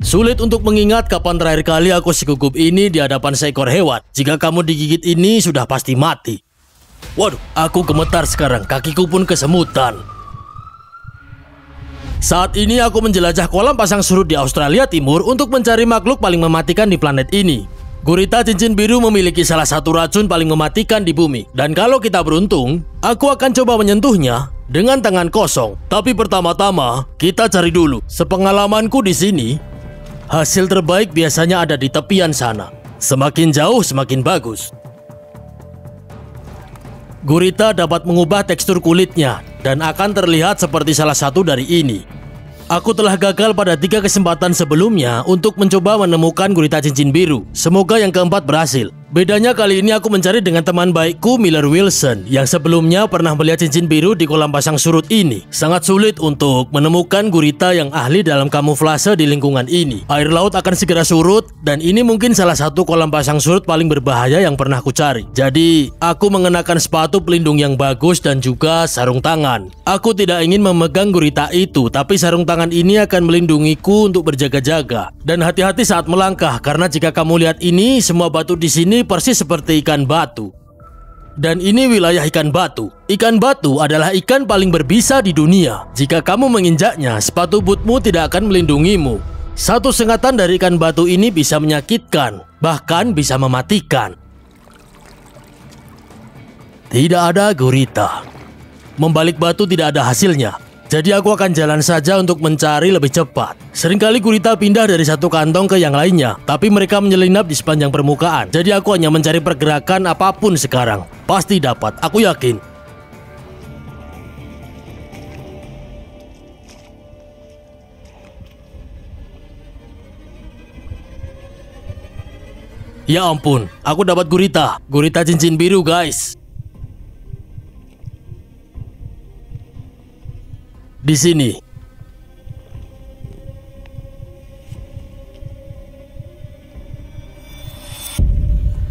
Sulit untuk mengingat kapan terakhir kali aku segugup ini di hadapan seekor hewan. Jika kamu digigit ini, sudah pasti mati. Waduh, aku gemetar sekarang, kakiku pun kesemutan. Saat ini aku menjelajah kolam pasang surut di Australia Timur untuk mencari makhluk paling mematikan di planet ini. Gurita cincin biru memiliki salah satu racun paling mematikan di bumi. Dan kalau kita beruntung, aku akan coba menyentuhnya dengan tangan kosong. Tapi pertama-tama, kita cari dulu. Sepengalamanku di sini, hasil terbaik biasanya ada di tepian sana. Semakin jauh, semakin bagus. Gurita dapat mengubah tekstur kulitnya dan akan terlihat seperti salah satu dari ini. Aku telah gagal pada 3 kesempatan sebelumnya untuk mencoba menemukan gurita cincin biru. Semoga yang keempat berhasil. Bedanya kali ini aku mencari dengan teman baikku Miller Wilson yang sebelumnya pernah melihat cincin biru di kolam pasang surut ini. Sangat sulit untuk menemukan gurita yang ahli dalam kamuflase di lingkungan ini. Air laut akan segera surut dan ini mungkin salah satu kolam pasang surut paling berbahaya yang pernah aku cari. Jadi, aku mengenakan sepatu pelindung yang bagus dan juga sarung tangan. Aku tidak ingin memegang gurita itu, tapi sarung tangan ini akan melindungiku untuk berjaga-jaga. Dan hati-hati saat melangkah karena jika kamu lihat ini, semua batu di sini persis seperti ikan batu. Dan ini wilayah ikan batu. Ikan batu adalah ikan paling berbisa di dunia. Jika kamu menginjaknya, sepatu bootmu tidak akan melindungimu. Satu sengatan dari ikan batu ini bisa menyakitkan, bahkan bisa mematikan. Tidak ada gurita. Membalik batu tidak ada hasilnya. Jadi aku akan jalan saja untuk mencari lebih cepat. Seringkali gurita pindah dari satu kantong ke yang lainnya, tapi mereka menyelinap di sepanjang permukaan. Jadi aku hanya mencari pergerakan apapun sekarang. Pasti dapat, aku yakin. Ya ampun, aku dapat gurita. Gurita cincin biru, guys. Di sini.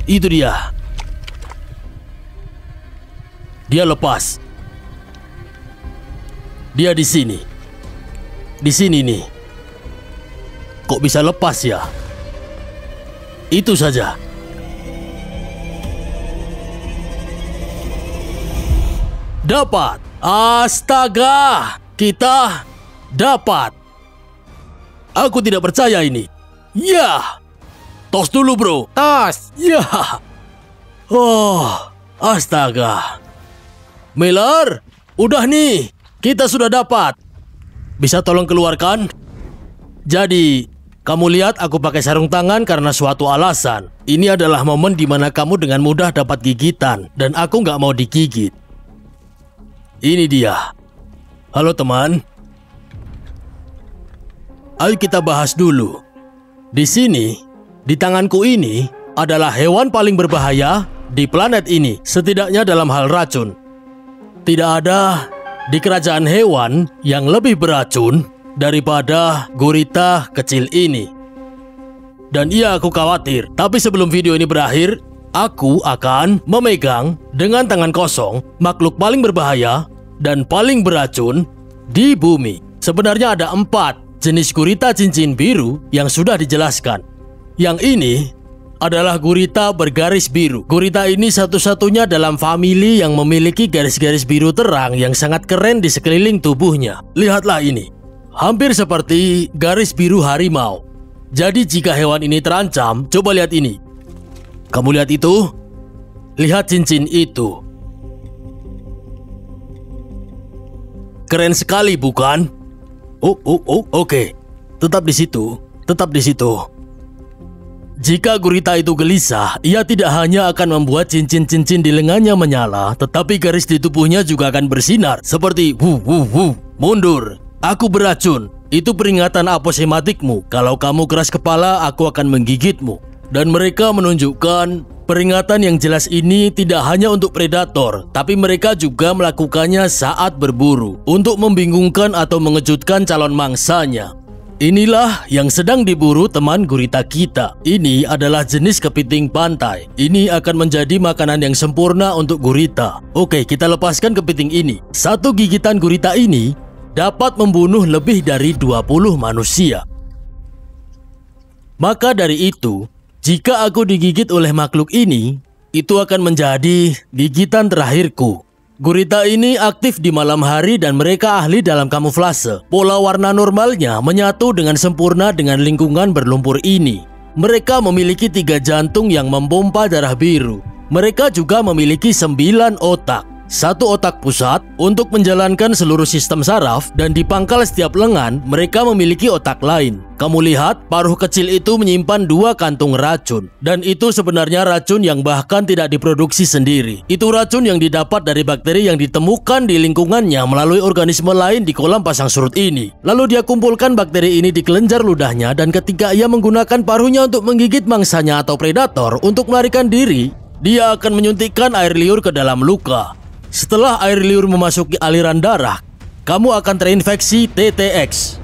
Itu dia. Dia lepas. Dia di sini. Di sini nih. Kok bisa lepas ya? Itu saja. Dapat. Astaga. Kita dapat. Aku tidak percaya ini. Ya. Tos dulu, bro. Tos. Ya. Oh, astaga. Miller, udah nih. Kita sudah dapat. Bisa tolong keluarkan? Jadi, kamu lihat aku pakai sarung tangan karena suatu alasan. Ini adalah momen di mana kamu dengan mudah dapat gigitan. Dan aku nggak mau digigit. Ini dia. Halo teman. Ayo kita bahas dulu. Di sini, di tanganku ini adalah hewan paling berbahaya di planet ini, setidaknya dalam hal racun. Tidak ada di kerajaan hewan yang lebih beracun daripada gurita kecil ini. Dan iya, aku khawatir. Tapi sebelum video ini berakhir, aku akan memegang dengan tangan kosong makhluk paling berbahaya dan paling beracun di bumi. Sebenarnya ada 4 jenis gurita cincin biru yang sudah dijelaskan. Yang ini adalah gurita bergaris biru. Gurita ini satu-satunya dalam famili yang memiliki garis-garis biru terang yang sangat keren di sekeliling tubuhnya. Lihatlah ini. Hampir seperti garis biru harimau. Jadi jika hewan ini terancam, coba lihat ini. Kamu lihat itu? Lihat cincin itu. Keren sekali, bukan? Oke. Tetap di situ. Tetap di situ. Jika gurita itu gelisah, ia tidak hanya akan membuat cincin-cincin di lengannya menyala, tetapi garis di tubuhnya juga akan bersinar. Seperti mundur. Aku beracun. Itu peringatan aposematikmu. Kalau kamu keras kepala, aku akan menggigitmu. Dan mereka menunjukkan peringatan yang jelas ini tidak hanya untuk predator, tapi mereka juga melakukannya saat berburu untuk membingungkan atau mengejutkan calon mangsanya. Inilah yang sedang diburu teman gurita kita. Ini adalah jenis kepiting pantai. Ini akan menjadi makanan yang sempurna untuk gurita. Oke, kita lepaskan kepiting ini. Satu gigitan gurita ini dapat membunuh lebih dari 20 manusia. Maka dari itu, jika aku digigit oleh makhluk ini, itu akan menjadi gigitan terakhirku. Gurita ini aktif di malam hari dan mereka ahli dalam kamuflase. Pola warna normalnya menyatu dengan sempurna dengan lingkungan berlumpur ini. Mereka memiliki 3 jantung yang memompa darah biru. Mereka juga memiliki 9 otak. 1 otak pusat untuk menjalankan seluruh sistem saraf dan di pangkal setiap lengan mereka memiliki otak lain. Kamu lihat, paruh kecil itu menyimpan 2 kantung racun. Dan itu sebenarnya racun yang bahkan tidak diproduksi sendiri. Itu racun yang didapat dari bakteri yang ditemukan di lingkungannya melalui organisme lain di kolam pasang surut ini. Lalu dia kumpulkan bakteri ini di kelenjar ludahnya dan ketika ia menggunakan paruhnya untuk menggigit mangsanya atau predator untuk melarikan diri, dia akan menyuntikkan air liur ke dalam luka. Setelah air liur memasuki aliran darah, kamu akan terinfeksi TTX.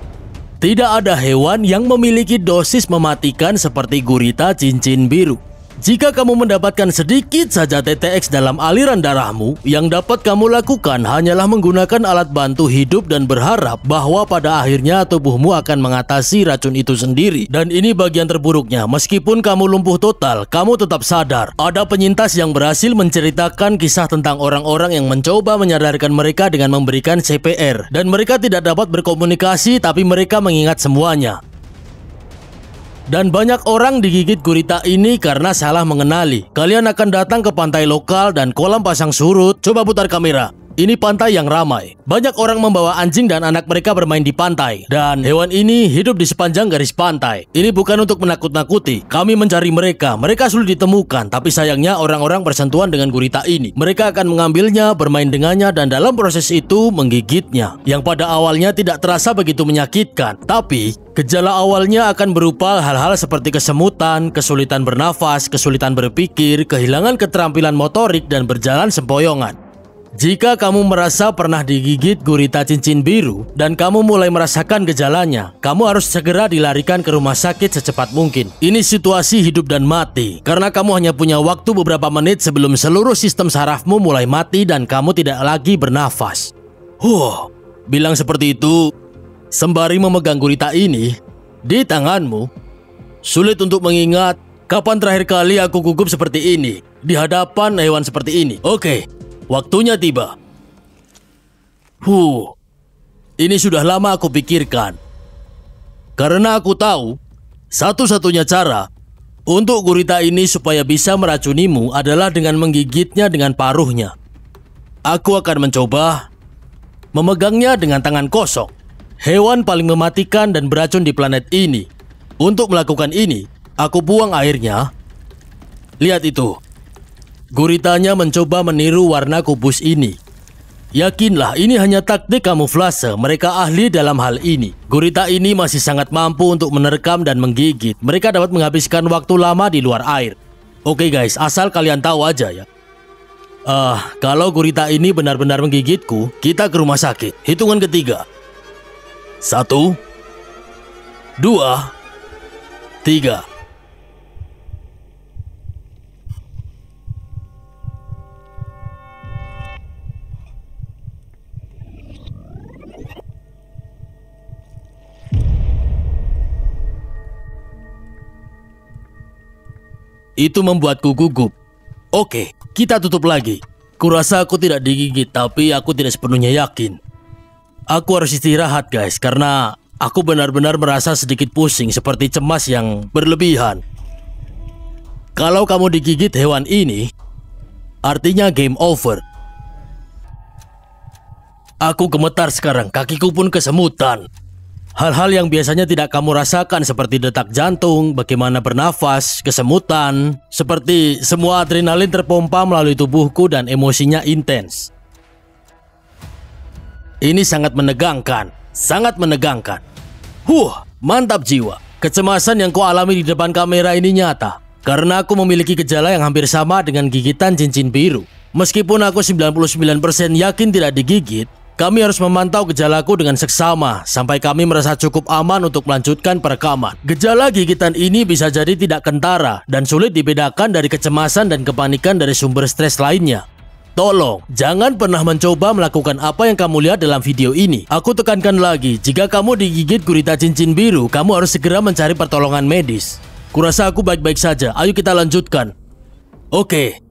Tidak ada hewan yang memiliki dosis mematikan seperti gurita cincin biru. Jika kamu mendapatkan sedikit saja TTX dalam aliran darahmu, yang dapat kamu lakukan hanyalah menggunakan alat bantu hidup dan berharap bahwa pada akhirnya tubuhmu akan mengatasi racun itu sendiri. Dan ini bagian terburuknya, meskipun kamu lumpuh total, kamu tetap sadar. Ada penyintas yang berhasil menceritakan kisah tentang orang-orang yang mencoba menyadarkan mereka dengan memberikan CPR. Dan mereka tidak dapat berkomunikasi tapi mereka mengingat semuanya. Dan banyak orang digigit gurita ini karena salah mengenali. Kalian akan datang ke pantai lokal dan kolam pasang surut. Coba putar kamera. Ini pantai yang ramai. Banyak orang membawa anjing dan anak mereka bermain di pantai. Dan hewan ini hidup di sepanjang garis pantai. Ini bukan untuk menakut-nakuti. Kami mencari mereka. Mereka sulit ditemukan. Tapi sayangnya orang-orang bersentuhan dengan gurita ini. Mereka akan mengambilnya, bermain dengannya, dan dalam proses itu menggigitnya. Yang pada awalnya tidak terasa begitu menyakitkan. Tapi gejala awalnya akan berupa hal-hal seperti kesemutan, kesulitan bernafas, kesulitan berpikir, kehilangan keterampilan motorik, dan berjalan sempoyongan. Jika kamu merasa pernah digigit gurita cincin biru dan kamu mulai merasakan gejalanya, kamu harus segera dilarikan ke rumah sakit secepat mungkin. Ini situasi hidup dan mati, karena kamu hanya punya waktu beberapa menit sebelum seluruh sistem sarafmu mulai mati dan kamu tidak lagi bernafas. Bilang seperti itu sembari memegang gurita ini di tanganmu. Sulit untuk mengingat kapan terakhir kali aku gugup seperti ini di hadapan hewan seperti ini. Oke. Waktunya tiba. Ini sudah lama aku pikirkan. Karena aku tahu, satu-satunya cara untuk gurita ini supaya bisa meracunimu adalah dengan menggigitnya dengan paruhnya. Aku akan mencoba memegangnya dengan tangan kosong. Hewan paling mematikan dan beracun di planet ini. Untuk melakukan ini, aku buang airnya. Lihat itu. Guritanya mencoba meniru warna kubus ini. Yakinlah, ini hanya taktik kamuflase. Mereka ahli dalam hal ini. Gurita ini masih sangat mampu untuk menerkam dan menggigit. Mereka dapat menghabiskan waktu lama di luar air. Oke guys, asal kalian tahu aja ya. Kalau gurita ini benar-benar menggigitku, kita ke rumah sakit. Hitungan ketiga. 1, 2, 3. Itu membuatku gugup. Oke, kita tutup lagi. Kurasa aku tidak digigit, tapi aku tidak sepenuhnya yakin. Aku harus istirahat guys, karena aku benar-benar merasa sedikit pusing, seperti cemas yang berlebihan. Kalau kamu digigit hewan ini, artinya game over. Aku gemetar sekarang, kakiku pun kesemutan. Hal-hal yang biasanya tidak kamu rasakan seperti detak jantung, bagaimana bernafas, kesemutan, seperti semua adrenalin terpompa melalui tubuhku dan emosinya intens. Ini sangat menegangkan, sangat menegangkan. Mantap jiwa. Kecemasan yang kau alami di depan kamera ini nyata, karena aku memiliki gejala yang hampir sama dengan gigitan cincin biru. Meskipun aku 99% yakin tidak digigit, kami harus memantau gejalaku dengan seksama sampai kami merasa cukup aman untuk melanjutkan perekaman. Gejala gigitan ini bisa jadi tidak kentara dan sulit dibedakan dari kecemasan dan kepanikan dari sumber stres lainnya. Tolong, jangan pernah mencoba melakukan apa yang kamu lihat dalam video ini. Aku tekankan lagi, jika kamu digigit gurita cincin biru, kamu harus segera mencari pertolongan medis. Kurasa aku baik-baik saja. Ayo kita lanjutkan. Oke.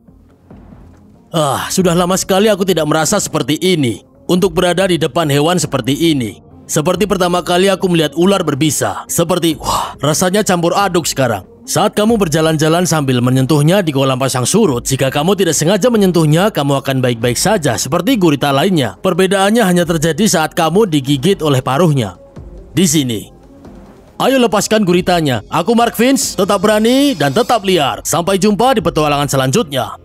Sudah lama sekali aku tidak merasa seperti ini. Untuk berada di depan hewan seperti ini. Seperti pertama kali aku melihat ular berbisa. Seperti, rasanya campur aduk sekarang. Saat kamu berjalan-jalan sambil menyentuhnya di kolam pasang surut, jika kamu tidak sengaja menyentuhnya, kamu akan baik-baik saja seperti gurita lainnya. Perbedaannya hanya terjadi saat kamu digigit oleh paruhnya. Di sini. Ayo lepaskan guritanya. Aku Mark Vince, tetap berani dan tetap liar. Sampai jumpa di petualangan selanjutnya.